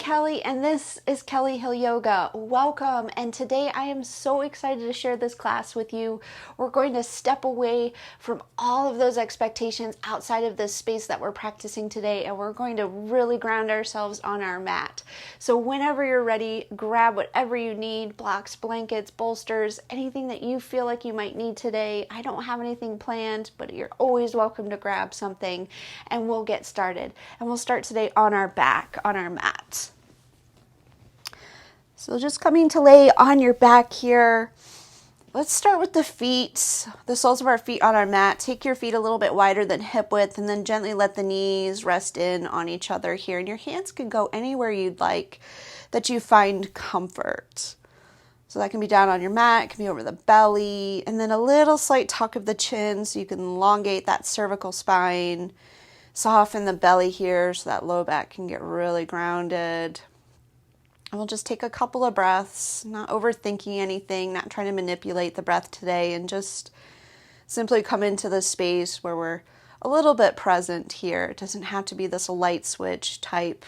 Kelly, and this is Kelly Hill Yoga. Welcome, and today I am so excited to share this class with you. We're going to step away from all of those expectations outside of this space that we're practicing today, and we're going to really ground ourselves on our mat. So whenever you're ready, grab whatever you need, blocks, blankets, bolsters, anything that you feel like you might need today. I don't have anything planned, but you're always welcome to grab something, and we'll get started. And we'll start today on our back, on our mat. So just coming to lay on your back here. Let's start with the feet, the soles of our feet on our mat. Take your feet a little bit wider than hip width and then gently let the knees rest in on each other here. And your hands can go anywhere you'd like that you find comfort. So that can be down on your mat, it can be over the belly, and then a little slight tuck of the chin so you can elongate that cervical spine. Soften the belly here so that low back can get really grounded. And we'll just take a couple of breaths, not overthinking anything, not trying to manipulate the breath today, and just simply come into this space where we're a little bit present here. It doesn't have to be this light switch type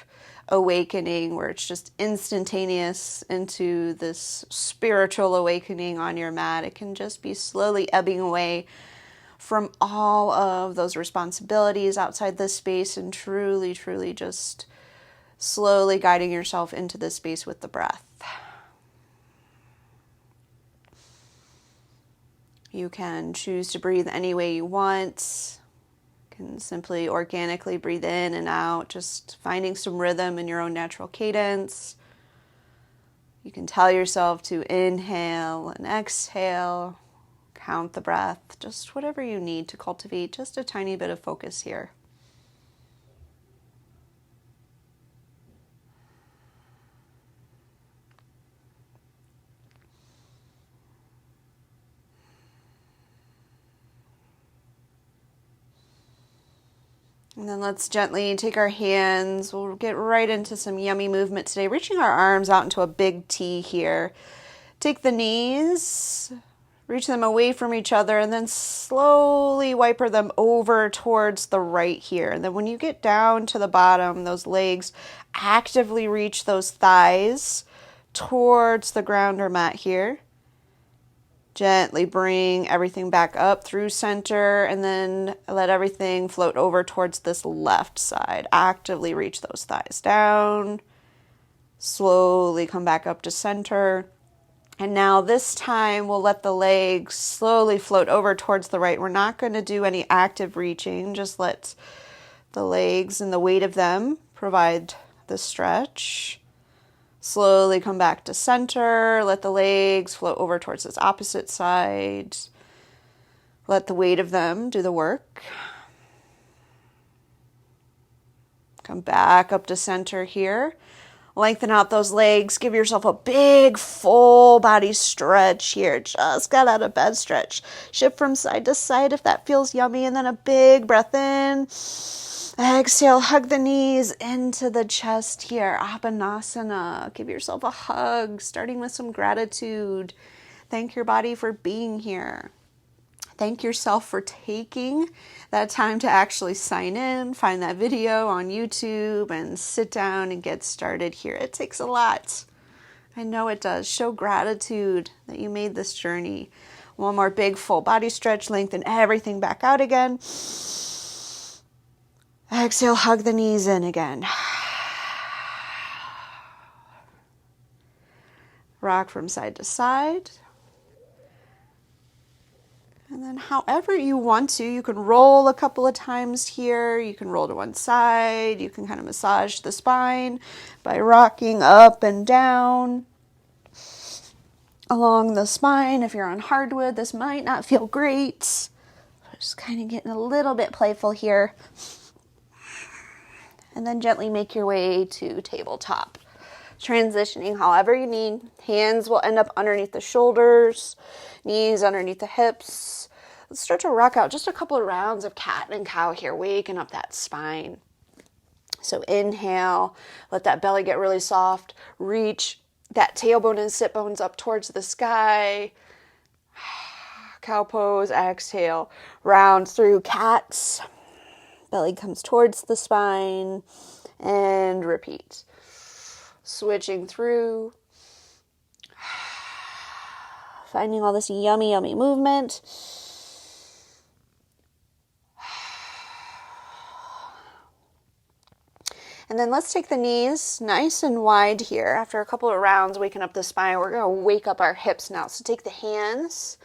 awakening where it's just instantaneous into this spiritual awakening on your mat. It can just be slowly ebbing away from all of those responsibilities outside this space and truly, truly just slowly guiding yourself into this space with the breath. You can choose to breathe any way you want. You can simply organically breathe in and out, just finding some rhythm in your own natural cadence. You can tell yourself to inhale and exhale. Count the breath, just whatever you need to cultivate just a tiny bit of focus here. And then let's gently take our hands. We'll get right into some yummy movement today, reaching our arms out into a big T here. Take the knees, reach them away from each other, and then slowly wiper them over towards the right here. And then when you get down to the bottom, those legs, actively reach those thighs towards the ground or mat here. Gently bring everything back up through center, and then let everything float over towards this left side. Actively reach those thighs down. Slowly come back up to center. And now this time we'll let the legs slowly float over towards the right. We're not going to do any active reaching. Just let the legs and the weight of them provide the stretch. Slowly come back to center. Let the legs float over towards this opposite side. Let the weight of them do the work. Come back up to center here. Lengthen out those legs. Give yourself a big full body stretch here. Just got out of bed stretch. Shift from side to side if that feels yummy. And then a big breath in. Exhale, hug the knees into the chest here. Abanasana. Give yourself a hug, starting with some gratitude. Thank your body for being here. Thank yourself for taking that time to actually sign in, find that video on YouTube, and sit down and get started here. It takes a lot. I know it does. Show gratitude that you made this journey. One more big full body stretch. Lengthen everything back out again. Exhale, hug the knees in again. Rock from side to side. And then however you want to, you can roll a couple of times here. You can roll to one side. You can kind of massage the spine by rocking up and down along the spine. If you're on hardwood, this might not feel great. Just kind of getting a little bit playful here. And then gently make your way to tabletop. Transitioning however you need. Hands will end up underneath the shoulders, knees underneath the hips. Let's start to rock out just a couple of rounds of cat and cow here, waking up that spine. So inhale, let that belly get really soft. Reach that tailbone and sit bones up towards the sky. Cow pose, exhale, round through cats. Belly comes towards the spine, and repeat. Switching through. Finding all this yummy, yummy movement. And then let's take the knees nice and wide here. After a couple of rounds, waking up the spine, we're going to wake up our hips now. So take the hands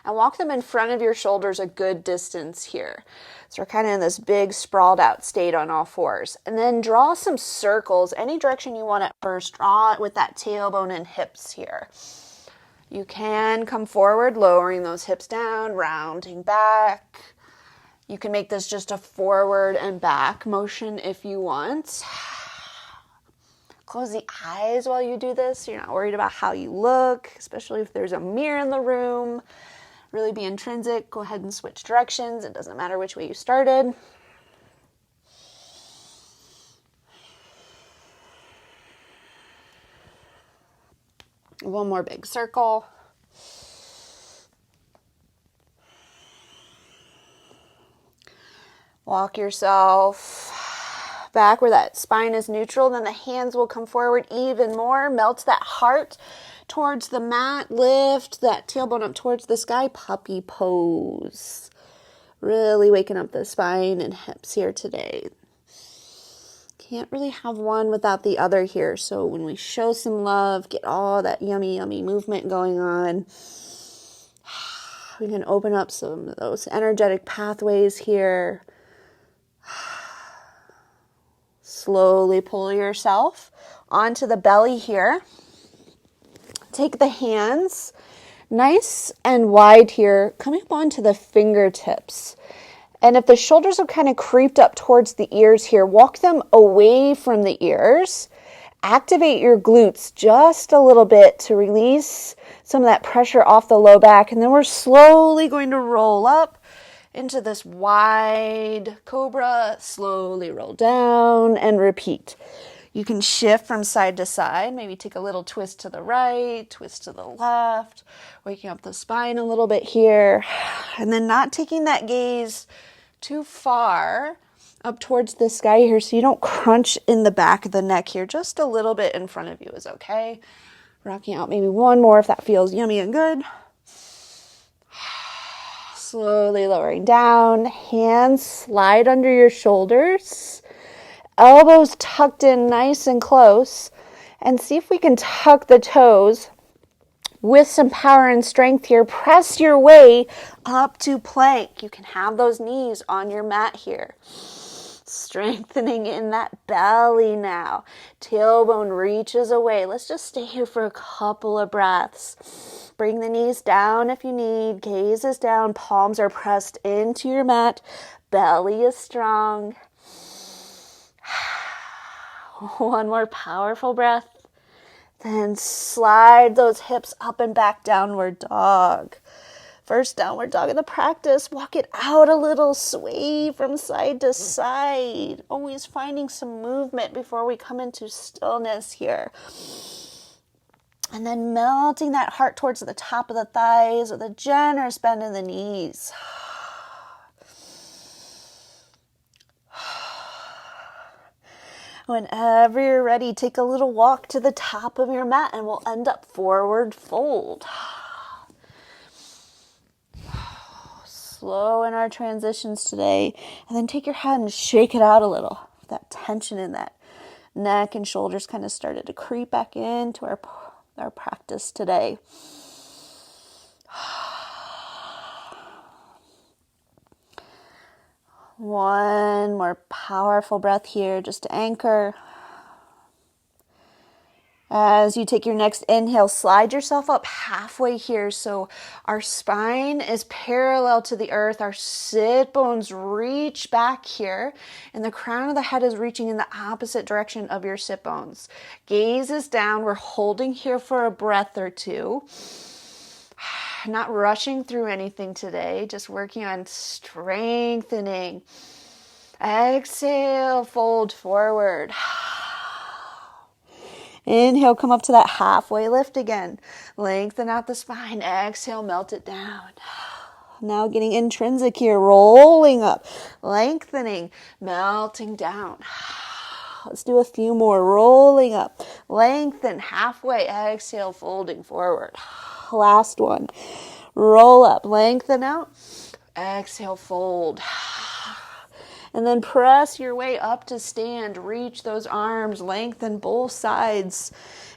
and walk them in front of your shoulders a good distance here. So we're kind of in this big sprawled out state on all fours. And then draw some circles, any direction you want at first. Draw it with that tailbone and hips here. You can come forward, lowering those hips down, rounding back. You can make this just a forward and back motion if you want. Close the eyes while you do this so you're not worried about how you look, especially if there's a mirror in the room. Really be intrinsic. Go ahead and switch directions. It doesn't matter which way you started. One more big circle. Walk yourself back where that spine is neutral. Then the hands will come forward even more. Melt that heart towards the mat. Lift that tailbone up towards the sky. Puppy pose. Really waking up the spine and hips here today. Can't really have one without the other here. So when we show some love, get all that yummy, yummy movement going on. We can open up some of those energetic pathways here. Slowly pull yourself onto the belly here. Take the hands nice and wide here, coming up onto the fingertips. And if the shoulders have kind of creeped up towards the ears here, walk them away from the ears. Activate your glutes just a little bit to release some of that pressure off the low back. And then we're slowly going to roll up into this wide cobra. Slowly roll down and repeat. You can shift from side to side, maybe take a little twist to the right, twist to the left, waking up the spine a little bit here, and then not taking that gaze too far up towards the sky here so you don't crunch in the back of the neck here. Just a little bit in front of you is okay. Rocking out maybe one more if that feels yummy and good. Slowly lowering down, hands slide under your shoulders. Elbows tucked in nice and close. And see if we can tuck the toes with some power and strength here. Press your way up to plank. You can have those knees on your mat here. Strengthening in that belly now. Tailbone reaches away. Let's just stay here for a couple of breaths. Bring the knees down if you need. Gaze is down. Palms are pressed into your mat. Belly is strong. One more powerful breath. Then slide those hips up and back, downward dog. First downward dog in the practice. Walk it out a little. Sway from side to side. Always finding some movement before we come into stillness here. And then melting that heart towards the top of the thighs with a generous bend in the knees. Whenever you're ready, take a little walk to the top of your mat and we'll end up forward fold. Slow in our transitions today. And then take your hand and shake it out a little. That tension in that neck and shoulders kind of started to creep back into our practice today. One more powerful breath here just to anchor. As you take your next inhale, slide yourself up halfway here so our spine is parallel to the earth. Our sit bones reach back here and the crown of the head is reaching in the opposite direction of your sit bones. Gaze is down. We're holding here for a breath or two. Not rushing through anything today, just working on strengthening. Exhale, fold forward. Inhale, come up to that halfway lift again. Lengthen out the spine. Exhale, melt it down. Now getting intrinsic here, rolling up, lengthening, melting down. Let's do a few more. Rolling up. Lengthen halfway. Exhale, folding forward. Last one. Roll up. Lengthen out. Exhale, fold. And then press your way up to stand. Reach those arms. Lengthen both sides.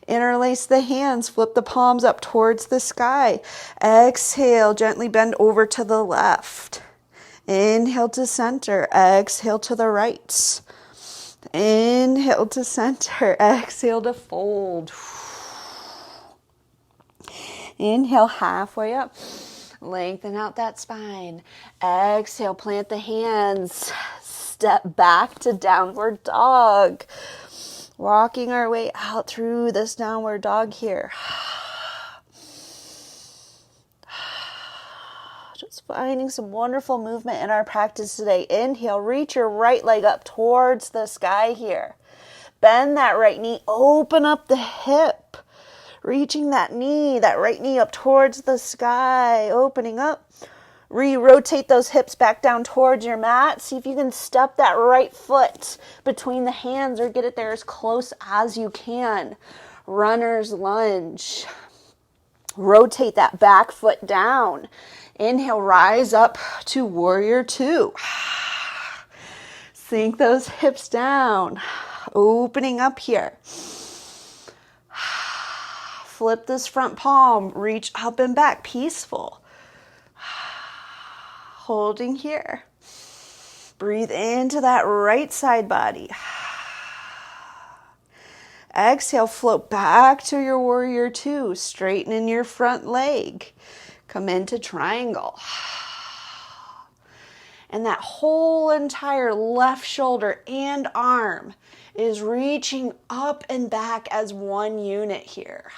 Interlace the hands. Flip the palms up towards the sky. Exhale. Gently bend over to the left. Inhale to center. Exhale to the right. Inhale to center. Exhale to fold. Inhale halfway up. Lengthen out that spine. Exhale, plant the hands. Step back to downward dog. Walking our way out through this downward dog here. Just finding some wonderful movement in our practice today. Inhale, reach your right leg up towards the sky here. Bend that right knee, open up the hip. Reaching that knee, that right knee up towards the sky, opening up. Re-rotate those hips back down towards your mat. See if you can step that right foot between the hands or get it there as close as you can. Runner's lunge. Rotate that back foot down. Inhale, rise up to warrior two. Sink those hips down. Opening up here. Flip this front palm. Reach up and back. Peaceful. Holding here. Breathe into that right side body. Exhale, float back to your warrior two. Straighten your front leg. Come into triangle. And that whole entire left shoulder and arm is reaching up and back as one unit here.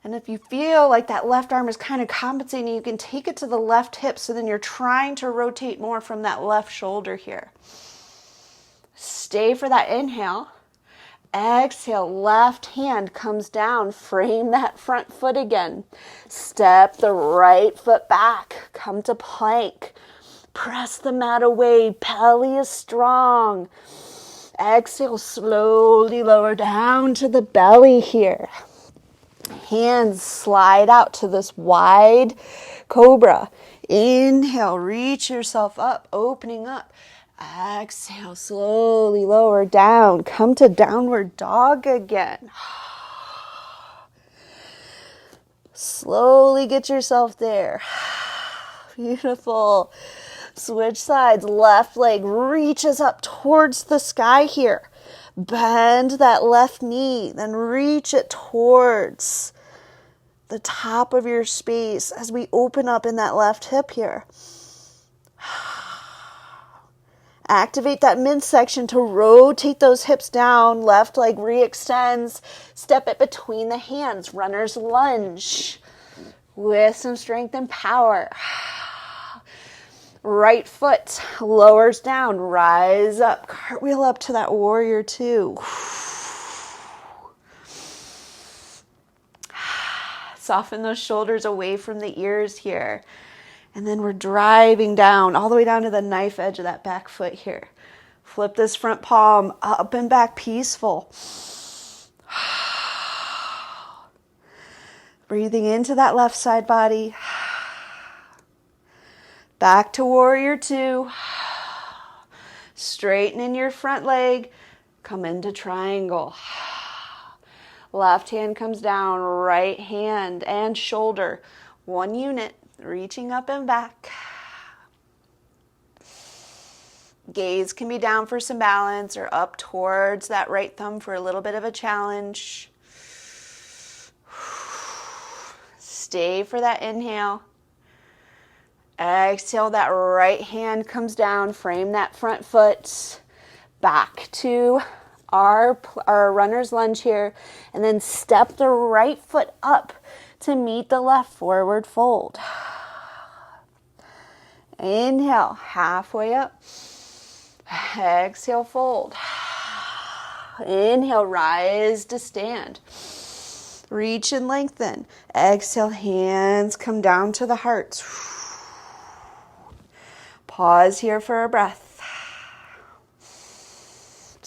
And if you feel like that left arm is kind of compensating, you can take it to the left hip, so then you're trying to rotate more from that left shoulder here. Stay for that inhale. Exhale, left hand comes down. Frame that front foot again. Step the right foot back. Come to plank. Press the mat away. Belly is strong. Exhale, slowly lower down to the belly here. Hands slide out to this wide cobra. Inhale, reach yourself up, opening up. Exhale, slowly lower down. Come to downward dog again. Slowly get yourself there. Beautiful. Switch sides. Left leg reaches up towards the sky here. Bend that left knee, then reach it towards the top of your space as we open up in that left hip here. Activate that midsection to rotate those hips down. Left leg re-extends. Step it between the hands. Runner's lunge with some strength and power. Right foot lowers down, rise up, cartwheel up to that warrior two. Soften those shoulders away from the ears here. And then we're driving down, all the way down to the knife edge of that back foot here. Flip this front palm up and back, peaceful. Breathing into that left side body. Back to warrior two. Straighten your front leg. Come into triangle. Left hand comes down, right hand and shoulder. One unit, reaching up and back. Gaze can be down for some balance or up towards that right thumb for a little bit of a challenge. Stay for that inhale. Exhale, that right hand comes down, frame that front foot back to our runner's lunge here, and then step the right foot up to meet the left forward fold. Inhale, halfway up. Exhale, fold. Inhale, rise to stand. Reach and lengthen. Exhale, hands come down to the heart. Pause here for a breath.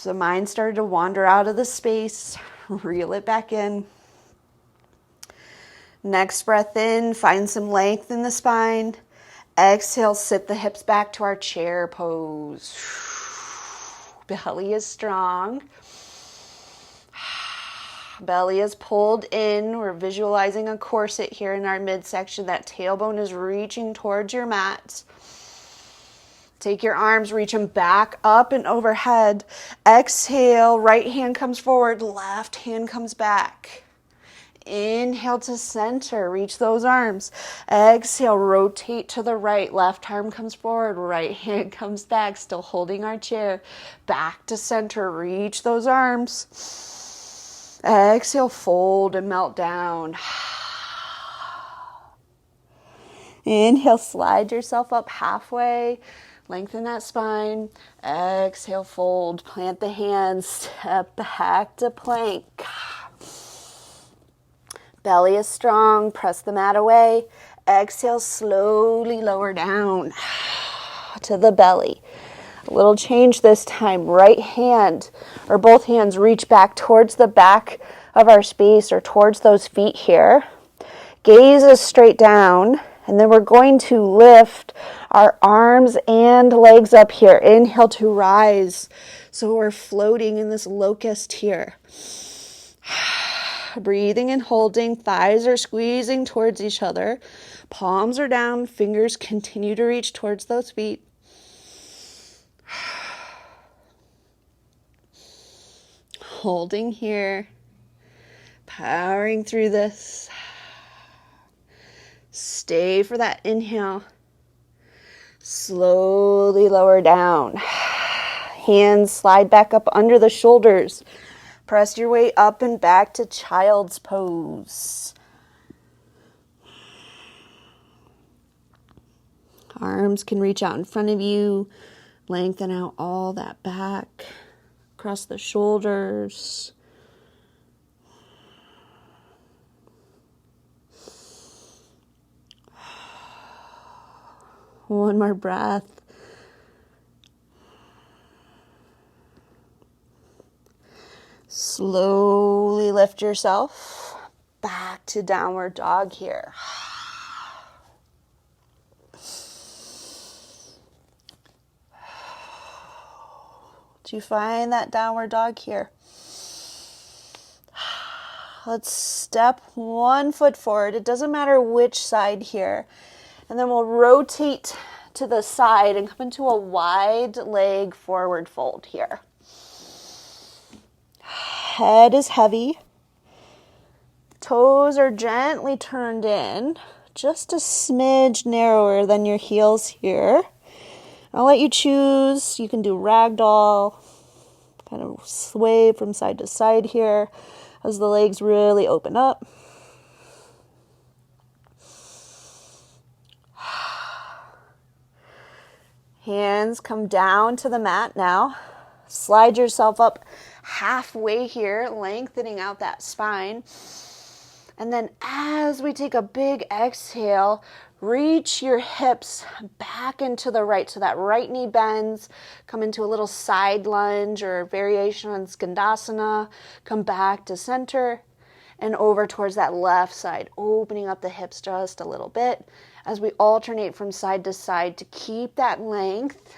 So the mind started to wander out of the space. Reel it back in. Next breath in, find some length in the spine. Exhale, sit the hips back to our chair pose. Belly is strong. Belly is pulled in. We're visualizing a corset here in our midsection. That tailbone is reaching towards your mat. Take your arms, reach them back up and overhead. Exhale, right hand comes forward, left hand comes back. Inhale to center, reach those arms. Exhale, rotate to the right, left arm comes forward, right hand comes back, still holding our chair. Back to center, reach those arms. Exhale, fold and melt down. Inhale, slide yourself up halfway. Lengthen that spine. Exhale, fold. Plant the hands. Step back to plank. Belly is strong. Press the mat away. Exhale, slowly lower down to the belly. A little change this time. Right hand or both hands reach back towards the back of our space or towards those feet here. Gaze is straight down. And then we're going to lift our arms and legs up here. Inhale to rise. So we're floating in this locust here. Breathing and holding. Thighs are squeezing towards each other. Palms are down. Fingers continue to reach towards those feet. Holding here. Powering through this. Stay for that inhale. Slowly lower down. Hands slide back up under the shoulders. Press your way up and back to child's pose. Arms can reach out in front of you. Lengthen out all that back. Across the shoulders. One more breath. Slowly lift yourself back to downward dog here. Do you find that downward dog here? Let's step one foot forward. It doesn't matter which side here. And then we'll rotate to the side and come into a wide leg forward fold here. Head is heavy. Toes are gently turned in, just a smidge narrower than your heels here. I'll let you choose. You can do ragdoll, kind of sway from side to side here as the legs really open up. Hands come down to the mat now. Slide yourself up halfway here, lengthening out that spine. And then as we take a big exhale, reach your hips back into the right. So that right knee bends. Come into a little side lunge or variation on Skandasana. Come back to center and over towards that left side, opening up the hips just a little bit as we alternate from side to side to keep that length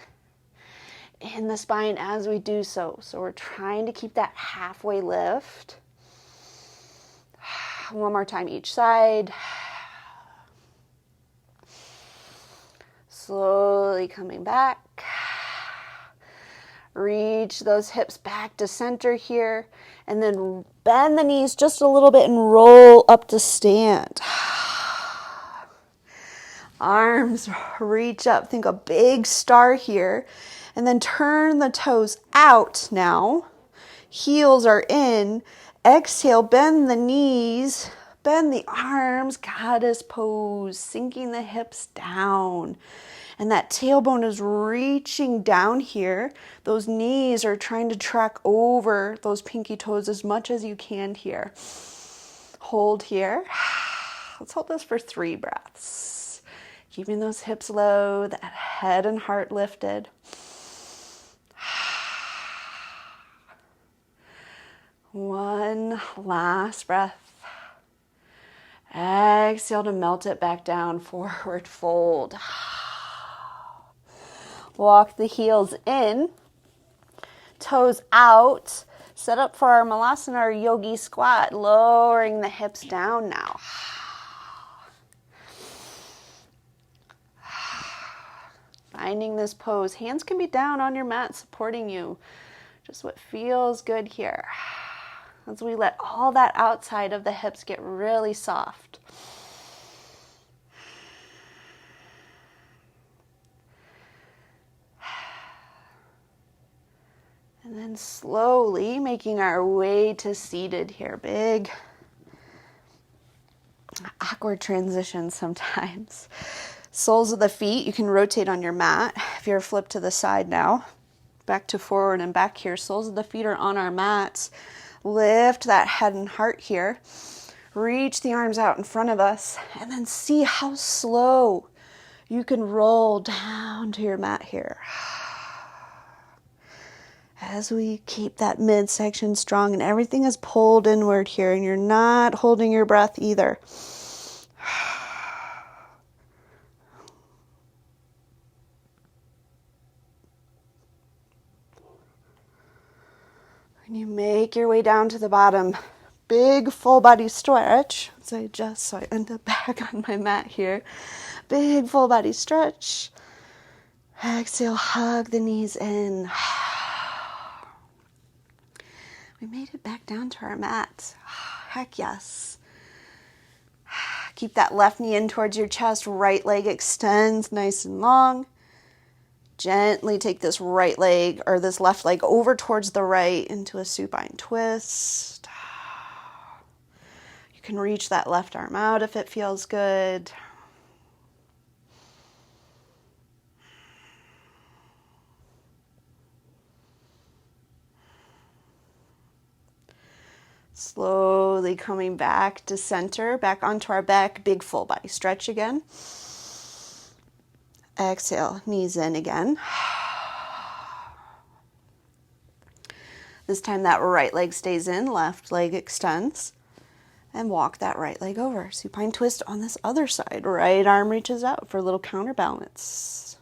in the spine as we do so. So we're trying to keep that halfway lift. One more time each side. Slowly coming back. Reach those hips back to center here. And then bend the knees just a little bit and roll up to stand. Arms reach up. Think a big star here. And then turn the toes out now. Heels are in. Exhale, bend the knees. Bend the arms. Goddess pose. Sinking the hips down. And that tailbone is reaching down here. Those knees are trying to track over those pinky toes as much as you can here. Hold here. Let's hold this for 3 breaths. Keeping those hips low, that head and heart lifted. in. Last breath. Exhale to melt it back down, forward fold. Walk the heels in, toes out. Set up for our Malasanar Yogi squat, lowering the hips down now. Finding this pose. Hands can be down on your mat supporting you. Just what feels good here. As we let all that outside of the hips get really soft. And then slowly making our way to seated here. Big, awkward transition sometimes. Soles of the feet, you can rotate on your mat. If you're flipped to the side now, back to forward and back here. Soles of the feet are on our mats. Lift that head and heart here. Reach the arms out in front of us. And then see how slow you can roll down to your mat here. As we keep that midsection strong and everything is pulled inward here and you're not holding your breath either. When you make your way down to the bottom, big full body stretch. So I end up back on my mat here. Big full body stretch. Exhale, hug the knees in. We made it back down to our mat. Heck yes. Keep that left knee in towards your chest. Right leg extends nice and long. Gently take this right leg or this left leg over towards the right into a supine twist. You can reach that left arm out if it feels good. Slowly coming back to center, back onto our back, big full body stretch again. Exhale, knees in again. This time that right leg stays in, left leg extends. And walk that right leg over. Supine twist on this other side. Right arm reaches out for a little counterbalance.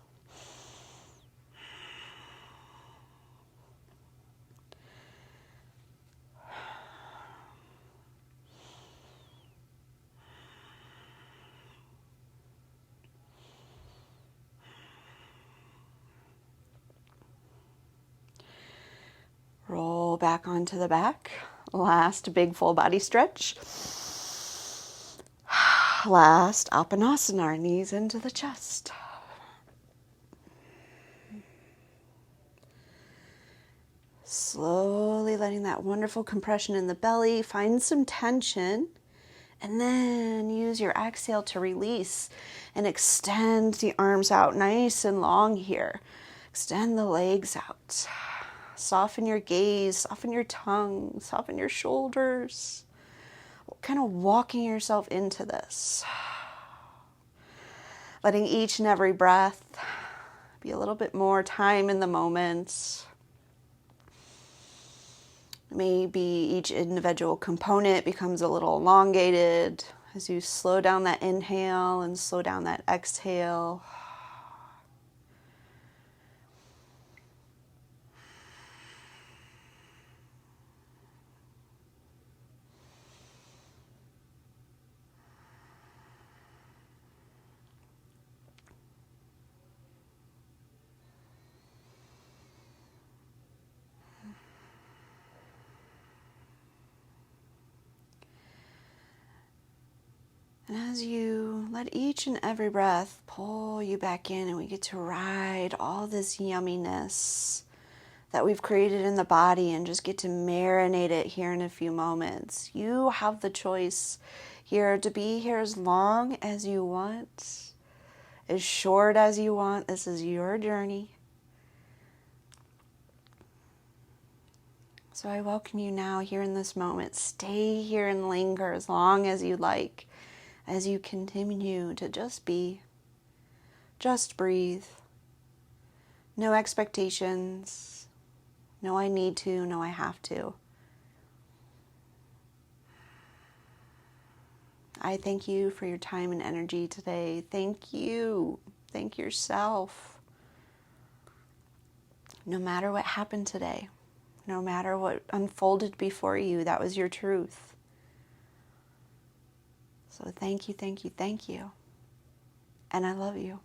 Roll back onto the back. Last big full body stretch. Last Malasanar, knees into the chest. Slowly letting that wonderful compression in the belly, find some tension, and then use your exhale to release and extend the arms out nice and long here. Extend the legs out. Soften your gaze, soften your tongue, soften your shoulders. Kind of walking yourself into this. Letting each and every breath be a little bit more time in the moment. Maybe each individual component becomes a little elongated as you slow down that inhale and slow down that exhale. And as you let each and every breath pull you back in, and we get to ride all this yumminess that we've created in the body and just get to marinate it here in a few moments. You have the choice here to be here as long as you want, as short as you want. This is your journey. So I welcome you now here in this moment. Stay here and linger as long as you like, as you continue to just be, just breathe. No expectations. No, I need to. No, I have to. I thank you for your time and energy today. Thank you. Thank yourself. No matter what happened today, no matter what unfolded before you, that was your truth. So thank you, thank you, thank you. And I love you.